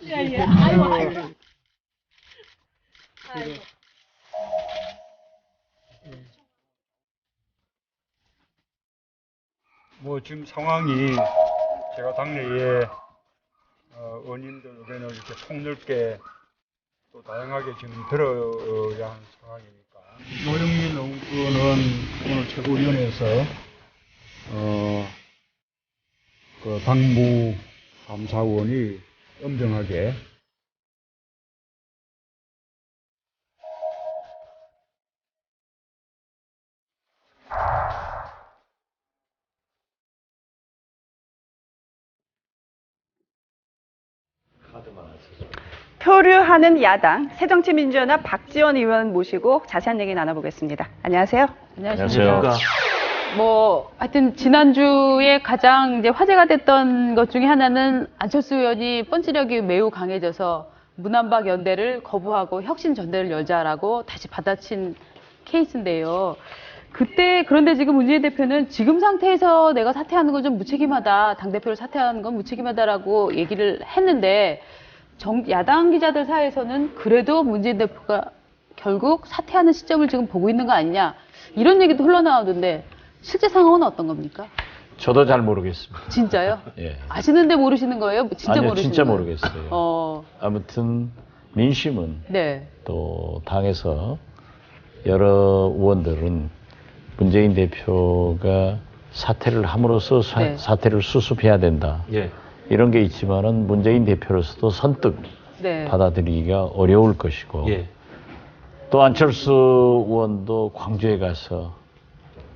예, 예. 아이고, 아이고. 아이고. 뭐 지금 상황이 제가 당내에 의원님들 의견을 이렇게 폭넓게 또 다양하게 지금 들어야 하는 상황이니까 노영민 의원은 오늘 최고위원회에서 그 당무 감사원이 엄정하게 표류하는 야당 새정치민주연합 박지원 의원 모시고 자세한 얘기 나눠보겠습니다. 안녕하세요. 안녕하십니까. 뭐 하여튼 지난주에 가장 이제 화제가 됐던 것 중에 하나는 안철수 의원이 펀치력이 매우 강해져서 문안박 연대를 거부하고 혁신 전대를 열자라고 다시 받아친 케이스인데요. 그런데 지금 문재인 대표는 지금 상태에서 내가 사퇴하는 건 좀 무책임하다, 당대표를 사퇴하는 건 무책임하다라고 얘기를 했는데 야당 기자들 사이에서는 그래도 문재인 대표가 결국 사퇴하는 시점을 지금 보고 있는 거 아니냐 이런 얘기도 흘러나오던데 실제 상황은 어떤 겁니까? 저도 잘 모르겠습니다. 진짜요? 예. 아시는데 모르시는 거예요? 진짜 아니요, 모르시는 진짜 거예요? 모르겠어요. 아무튼 민심은 네. 또 당에서 여러 의원들은 문재인 대표가 사퇴를 함으로써 네. 사퇴를 수습해야 된다. 예. 이런 게 있지만은 문재인 대표로서도 선뜻 네. 받아들이기가 어려울 것이고 예. 또 안철수 의원도 광주에 가서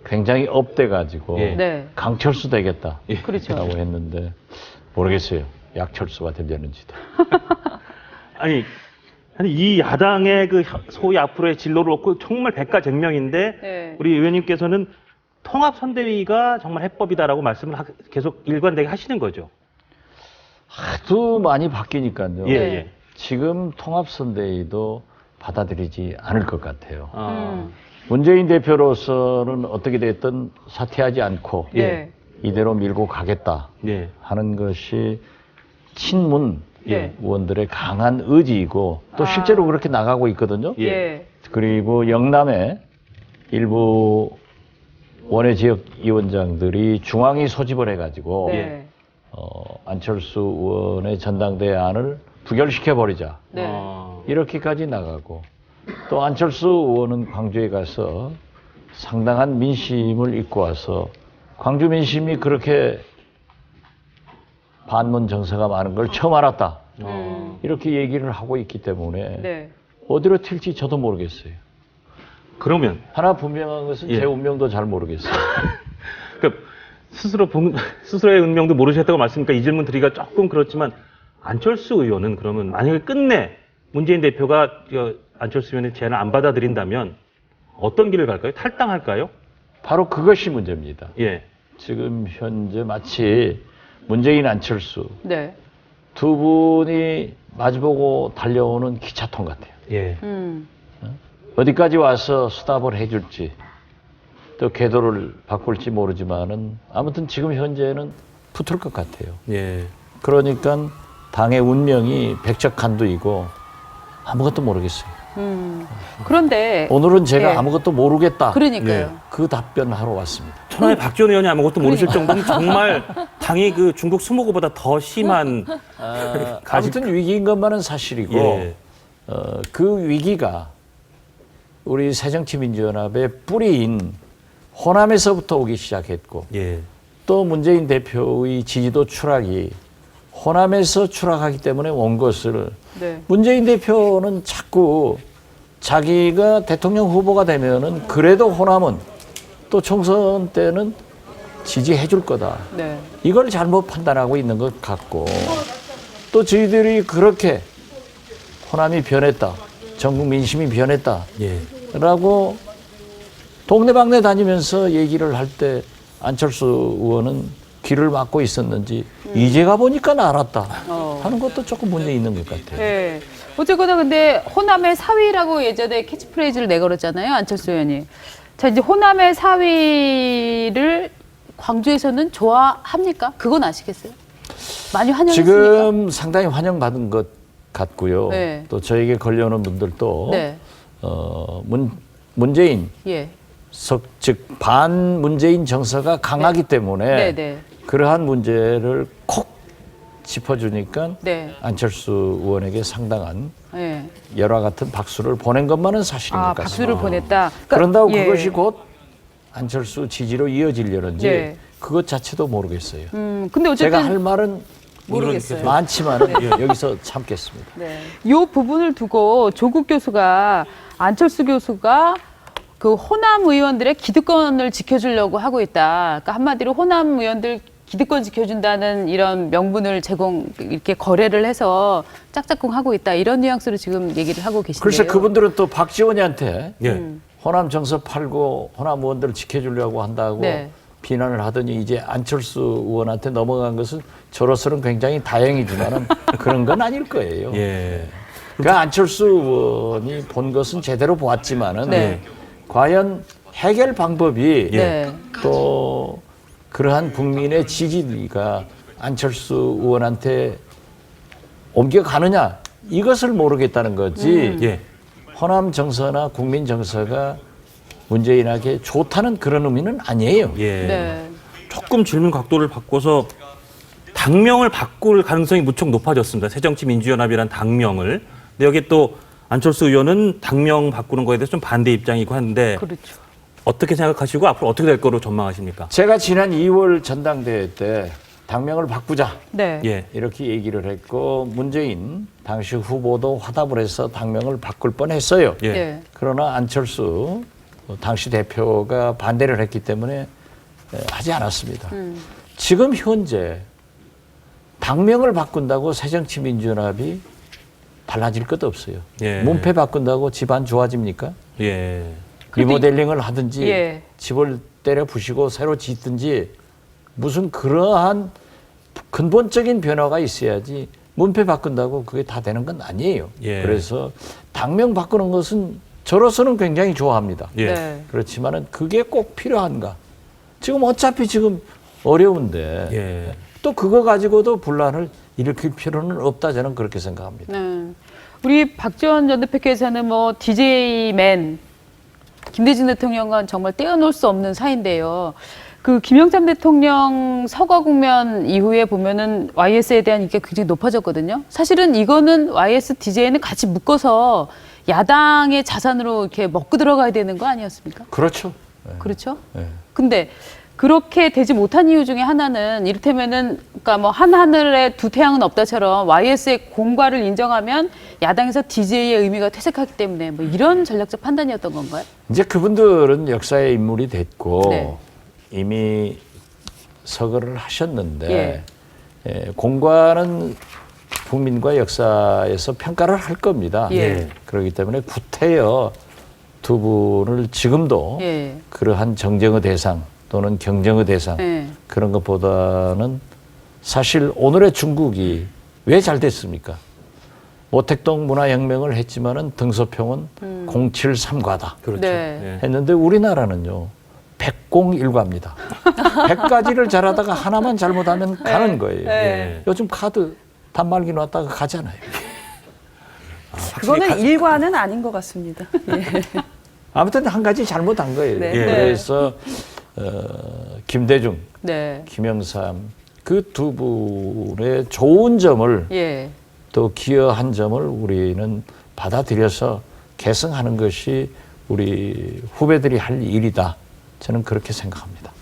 굉장히 업돼가지고 예. 네. 강철수 되겠다 그렇죠. 라고 했는데 모르겠어요. 약철수가 되려는지도. 아니 이 야당의 그 소위 앞으로의 진로를 놓고 정말 백가쟁명인데 네. 우리 의원님께서는 통합선대위가 정말 해법이다라고 말씀을 계속 일관되게 하시는 거죠. 하도 많이 바뀌니까요. 예, 네. 예. 지금 통합선대위도 받아들이지 않을 것 같아요. 음. 문재인 대표로서는 어떻게 됐든 사퇴하지 않고 네. 이대로 밀고 가겠다 예. 하는 것이 친문 예. 의원들의 강한 의지이고 또 실제로 그렇게 나가고 있거든요. 예. 예. 그리고 영남에 일부 원외 지역위원장들이 중앙위 소집을 해가지고 네. 안철수 의원의 전당대회 안을 부결시켜버리자. 네. 이렇게까지 나가고 또 안철수 의원은 광주에 가서 상당한 민심을 이끌고 와서 광주 민심이 그렇게 반문 정서가 많은 걸 처음 알았다. 이렇게 얘기를 하고 있기 때문에 네. 어디로 튈지 저도 모르겠어요. 그러면 하나 분명한 것은 예. 제 운명도 잘 모르겠어요. 그러니까 스스로의 운명도 모르셨다고 말씀하니까 이 질문 드리기가 조금 그렇지만 안철수 의원은 그러면 만약에 끝내 문재인 대표가 안철수 의원의 제안을 안 받아들인다면 어떤 길을 갈까요? 탈당할까요? 바로 그것이 문제입니다. 예. 지금 현재 마치 문재인, 안철수 네. 두 분이 마주보고 달려오는 기차통 같아요. 예. 어디까지 와서 스탑을 해줄지 또 궤도를 바꿀지 모르지만은 아무튼 지금 현재는 붙을 것 같아요. 예. 그러니까 당의 운명이 백척간두이고 아무것도 모르겠어요. 그런데 오늘은 제가 예. 아무것도 모르겠다. 그러니까요. 그 답변하러 왔습니다. 천하의 박지원 의원이 아무것도 모르실 정도면 정말 당이 그 중국 스모그보다 더 심한 아무튼 위기인 것만은 사실이고 예. 그 위기가 우리 새정치민주연합의 뿌리인 호남에서부터 오기 시작했고 예. 또 문재인 대표의 지지도 추락이 호남에서 추락하기 때문에 온 것을 네. 문재인 대표는 자꾸 자기가 대통령 후보가 되면은 그래도 호남은 또 총선 때는 지지해 줄 거다. 네. 이걸 잘못 판단하고 있는 것 같고 또 저희들이 그렇게 호남이 변했다. 전국 민심이 변했다. 예. 라고 동네방네 다니면서 얘기를 할 때 안철수 의원은 귀를 막고 있었는지 이제 가보니까 알았다 하는 것도 조금 문제 있는 것 같아요. 네. 어쨌거나 근데 호남의 사위라고 예전에 캐치프레이즈를 내걸었잖아요. 안철수 의원이. 자, 이제 호남의 사위를 광주에서는 좋아합니까? 그건 아시겠어요? 많이 환영했습니까? 지금 상당히 환영받은 것 같고요. 네. 또 저에게 걸려오는 분들도 네. 문재인 예. 즉 반문재인 정서가 강하기 때문에 네, 네. 그러한 문제를 콕 짚어주니까 네. 안철수 의원에게 상당한 예. 열화 같은 박수를 보낸 것만은 사실인 것 같습니다. 박수를 보냈다. 그러니까, 그런다고 예. 그것이 곧 안철수 지지로 이어지려는지 네. 그것 자체도 모르겠어요. 근데 어쨌든 제가 할 말은 모르겠어요. 많지만은 여기서 참겠습니다. 네. 이 부분을 두고 조국 교수가 안철수 교수가 그 호남 의원들의 기득권을 지켜주려고 하고 있다. 그러니까 한마디로 호남 의원들 기득권 지켜준다는 이런 명분을 이렇게 거래를 해서 짝짝꿍 하고 있다. 이런 뉘앙스로 지금 얘기를 하고 계신데요. 글쎄 그분들은 또 박지원이한테 예. 호남 정서 팔고 호남 의원들을 지켜주려고 한다고 네. 비난을 하더니 이제 안철수 의원한테 넘어간 것은 저로서는 굉장히 다행이지만은 그런 건 아닐 거예요. 예. 그러니까 안철수 의원이 본 것은 제대로 보았지만은 네. 과연 해결 방법이 네. 또 그러한 국민의 지지가 안철수 의원한테 옮겨가느냐 이것을 모르겠다는 거지 예. 호남 정서나 국민 정서가 문재인에게 좋다는 그런 의미는 아니에요. 예. 네. 조금 질문 각도를 바꿔서 당명을 바꿀 가능성이 무척 높아졌습니다. 새정치민주연합이란 당명을. 근데 여기 또 안철수 의원은 당명 바꾸는 거에 대해서 좀 반대 입장이고 한데 그렇죠. 어떻게 생각하시고 앞으로 어떻게 될 거로 전망하십니까? 제가 지난 2월 전당대회 때 당명을 바꾸자 네. 예. 이렇게 얘기를 했고 문재인 당시 후보도 화답을 해서 당명을 바꿀 뻔했어요. 예. 예. 그러나 안철수 당시 대표가 반대를 했기 때문에 하지 않았습니다. 지금 현재 당명을 바꾼다고 새정치민주연합이 달라질 것도 없어요. 예. 문패 바꾼다고 집안 좋아집니까? 예. 리모델링을 하든지 예. 집을 때려 부시고 새로 짓든지 무슨 그러한 근본적인 변화가 있어야지 문패 바꾼다고 그게 다 되는 건 아니에요. 예. 그래서 당명 바꾸는 것은 저로서는 굉장히 좋아합니다. 예. 네. 그렇지만은 그게 꼭 필요한가? 지금 어차피 지금 어려운데 예. 또 그거 가지고도 분란을 일으킬 필요는 없다 저는 그렇게 생각합니다. 네. 우리 박지원 전 대표께서는 뭐 DJ맨 김대중 대통령과 정말 떼어놓을 수 없는 사이인데요. 그 김영삼 대통령 서거 국면 이후에 보면은 YS에 대한 인기가 굉장히 높아졌거든요. 사실은 이거는 YS, DJ는 같이 묶어서 야당의 자산으로 이렇게 먹고 들어가야 되는 거 아니었습니까? 그렇죠. 그렇죠? 네. 근데 그렇게 되지 못한 이유 중에 하나는 이를테면은 그러니까 뭐 한 하늘에 두 태양은 없다처럼 YS의 공과를 인정하면 야당에서 DJ의 의미가 퇴색하기 때문에 뭐 이런 전략적 판단이었던 건가요? 이제 그분들은 역사의 인물이 됐고 네. 이미 서거를 하셨는데 예. 공과는 국민과 역사에서 평가를 할 겁니다. 예. 그렇기 때문에 구태여 두 분을 지금도 예. 그러한 정쟁의 대상 또는 경쟁의 대상 예. 그런 것보다는 사실 오늘의 중국이 왜 잘 됐습니까? 모택동 문화혁명을 했지만은 등소평은 073과다 그렇죠. 네. 예. 했는데 우리나라는요 101과입니다. 100가지를 잘하다가 하나만 잘못하면 가는 거예요. 예. 요즘 카드 단말기 놨다가 가잖아요. 그거는 일과는 아닌 것 같습니다. 예. 아무튼 한 가지 잘못한 거예요. 네. 예. 그래서 김대중, 네. 김영삼 그 두 분의 좋은 점을 예. 또 기여한 점을 우리는 받아들여서 계승하는 것이 우리 후배들이 할 일이다. 저는 그렇게 생각합니다.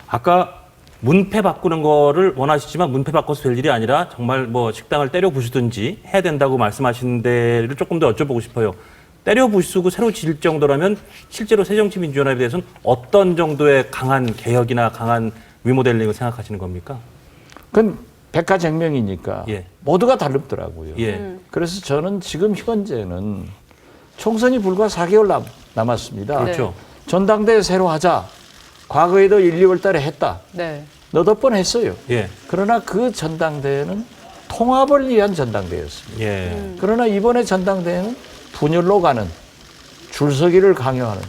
아까 문패 바꾸는 거를 원하시지만 문패 바꿔서 될 일이 아니라 정말 뭐 식당을 때려 부수든지 해야 된다고 말씀하시는 데를 조금 더 여쭤보고 싶어요. 때려 부수고 새로 지을 정도라면 실제로 새정치민주연합에 대해서는 어떤 정도의 강한 개혁이나 강한 리모델링을 생각하시는 겁니까? 그건 백가쟁명이니까 예. 모두가 다릅더라고요. 예. 그래서 저는 지금 현재는 총선이 불과 4개월 남았습니다. 그렇죠. 전당대회 새로 하자. 과거에도 1, 2월 달에 했다. 네. 너댓 번 했어요. 예. 그러나 그 전당대회는 통합을 위한 전당대회였습니다. 예. 그러나 이번에 전당대회는 분열로 가는 줄서기를 강요하는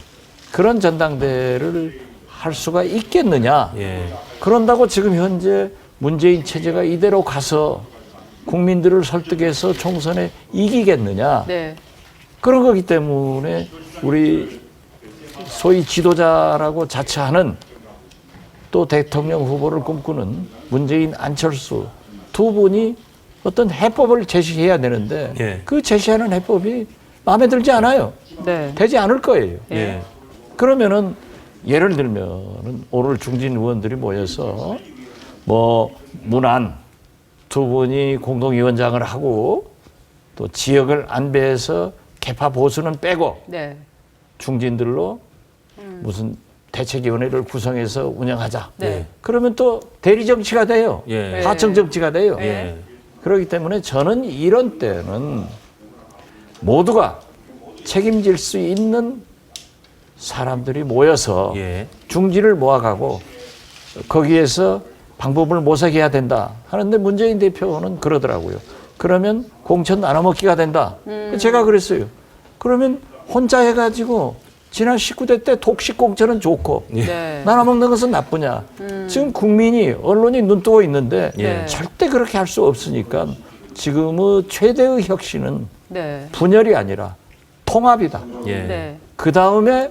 그런 전당대회를 할 수가 있겠느냐. 예. 그런다고 지금 현재 문재인 체제가 이대로 가서 국민들을 설득해서 총선에 이기겠느냐. 네. 그런 거기 때문에 우리 소위 지도자라고 자처하는 또 대통령 후보를 꿈꾸는 문재인, 안철수 두 분이 어떤 해법을 제시해야 되는데 예. 그 제시하는 해법이 마음에 들지 않아요. 네. 되지 않을 거예요. 예. 그러면은 예를 들면은 오늘 중진 의원들이 모여서 뭐 문안 두 분이 공동위원장을 하고 또 지역을 안배해서 개파 보수는 빼고 네. 중진들로 무슨 대책위원회를 구성해서 운영하자. 네. 그러면 또 대리 정치가 돼요. 예. 하청 정치가 돼요. 예. 그렇기 때문에 저는 이런 때는 모두가 책임질 수 있는 사람들이 모여서 예. 중지를 모아가고 거기에서 방법을 모색해야 된다 하는데 문재인 대표는 그러더라고요. 그러면 공천 나눠먹기가 된다. 제가 그랬어요. 그러면 혼자 해가지고 지난 19대 때 독식 공천은 좋고 네. 나눠먹는 것은 나쁘냐. 지금 국민이 언론이 눈뜨고 있는데 예. 절대 그렇게 할 수 없으니까 지금의 최대의 혁신은 네. 분열이 아니라 통합이다. 예. 네. 그 다음에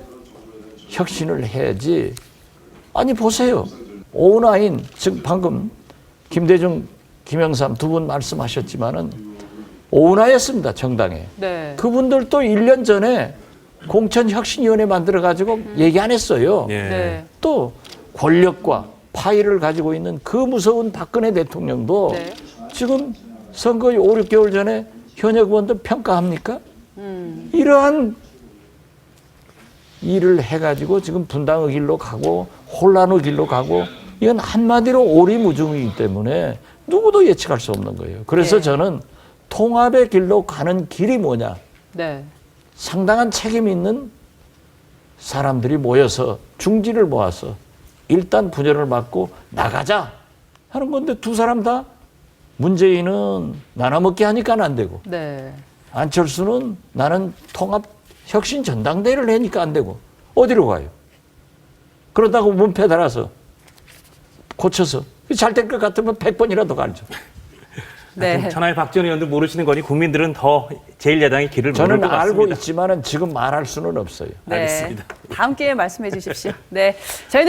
혁신을 해야지. 아니 보세요. 오은하인 지금 방금 김대중, 김영삼 두 분 말씀하셨지만은 오은하였습니다. 정당에. 네. 그분들도 1년 전에 공천혁신위원회 만들어가지고 얘기 안 했어요. 예. 네. 또 권력과 파일을 가지고 있는 그 무서운 박근혜 대통령도 네. 지금 선거 5, 6개월 전에 현역 의원들 평가합니까? 이러한 일을 해가지고 지금 분당의 길로 가고 혼란의 길로 가고 이건 한마디로 오리무중이기 때문에 누구도 예측할 수 없는 거예요. 그래서 네. 저는 통합의 길로 가는 길이 뭐냐. 네. 상당한 책임 있는 사람들이 모여서 중지를 모아서 일단 분열을 막고 나가자 하는 건데 두 사람 다 문재인은 나눠먹기 하니까 안 되고 네. 안철수는 나는 통합 혁신 전당대회를 하니까 안 되고 어디로 가요? 그러다가 문패 달아서 고쳐서 잘 될 것 같으면 100번이라도 갈죠. 네. 천하의 박지원 의원들 모르시는 거니 국민들은 더 제1야당의 길을 모를 저는 것 같습니다. 알고 있지만은 지금 말할 수는 없어요. 네. 알겠습니다. 다음 기회에 말씀해 주십시오. 네. 저희는